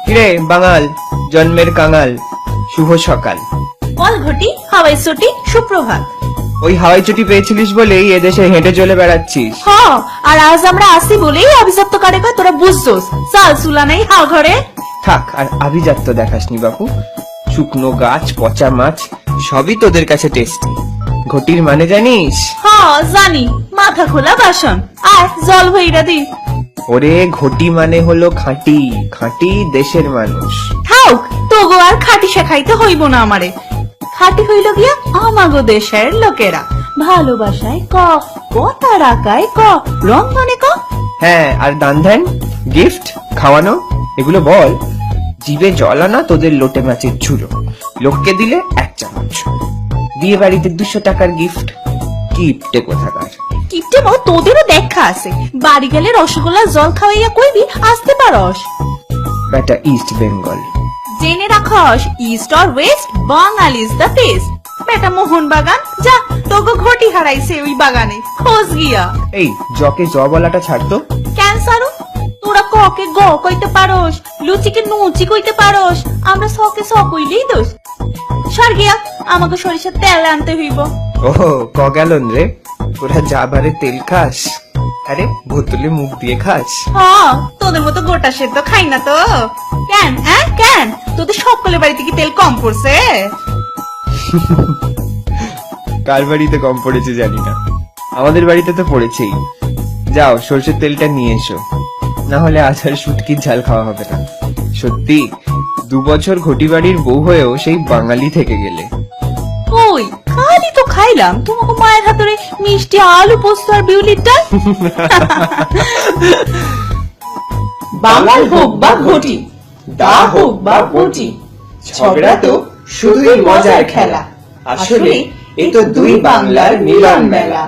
কিরে বাঙাল, জন্মের কাঙাল, শুভ সকাল। বল ঘটি, হাওয়াই চটি, সুপ্রভাত। ওই হাওয়াই চটি পেয়েছিলিস বলেই এদেশে হেঁটে চলে বেড়াচ্ছিস। হ, আর আজ আমরা আসি বলেই অভিশপ্ত কারে কয় তোরা বুঝছোস। চাল চুলা নেই হাও ঘরে। থাক আর আভিজাত্য দেখাসনি বাপু। শুকনো গাছ, পচা মাছ সবই তোদের কাছে টেস্টি। ঘটির মানে জানিস? হ জানি, মাথা খোলা বাসন। আয় জল ভইরা দি। ওরে ঘটি মানে হলো খাঁটি খাঁটি দেশের মানুষ। থাক, তোগো আর খাটি শেখাইতে হইব না আমারে। খাটি হইল গিয়া আমাগো দেশের লোকেরা। ভালোবাসায় ক, কথা রাখায় ক, রন্ধনে ক। হ্যাঁ, আর দান ধ্যান, গিফট, খাওয়ানো এগুলো বল। জিভে জল আনা তোদের লোটে মাছের ঝুড়ো, লোককে দিলে 1 চামচ। বিয়ে বাড়িতে 200 টাকার গিফট, কিপটে কোথাকার। কিপটে মো তোদেরও দেখা আছে। বাড়ি গেলে রসগোল্লা জল খাওয়াইয়া কইবি আসতে পারস। বেটা ইস্ট বেঙ্গল। জেনে রাখস, ইস্ট অর ওয়েস্ট, বাঙাল ইজ দ্য বেস্ট। বেটা মোহন বাগান, যা তোগো ঘটি হারাইছে ওই বাগানে, খোঁজ গিয়া। এই জকে জ বলাটা ছাড়তো। ক্যান্সারও তোরা ককে গ কইতে পারস, লুচিকে নুচি কইতে পারস, আমরা সকে স কইলেই দোষ। সর গিয়া, আমাকে সরিষার তেল আনতে হইব। ওহো, ক গ্যালন রে? তোরা যাবারে তেল খাস? আরে বোতলে মুখ দিয়ে খাস? হ্যাঁ, তোদের মতো গোটা সেদ্ধ খাই না তো। কেন কেন তোদের সকলের বাড়িতে কি তেল কম পড়ছে? কার বাড়িতে কম পড়েছে জানি না, আমাদের বাড়িতে তো পড়েছেই। যাও সর্ষের তেলটা নিয়ে এসো, না হলে আজ আর শুটকির ঝাল খাওয়া হবে না। সত্যি 2 বছর ঘটি বাড়ির বউ হয়েও সেই বাঙালি থেকে গেলে। ওই খালি তো খাইলাম তোমাকে মায়ের হাতের মিষ্টি আলু পোস্ত আর বিউলির ডাল। বাঙাল হোক বা ঘটি, দা হোক বা বটি, ঝগড়া তো শুধুই মজার খেলা। আসলে এ তো দুই বাংলার মিলন মেলা।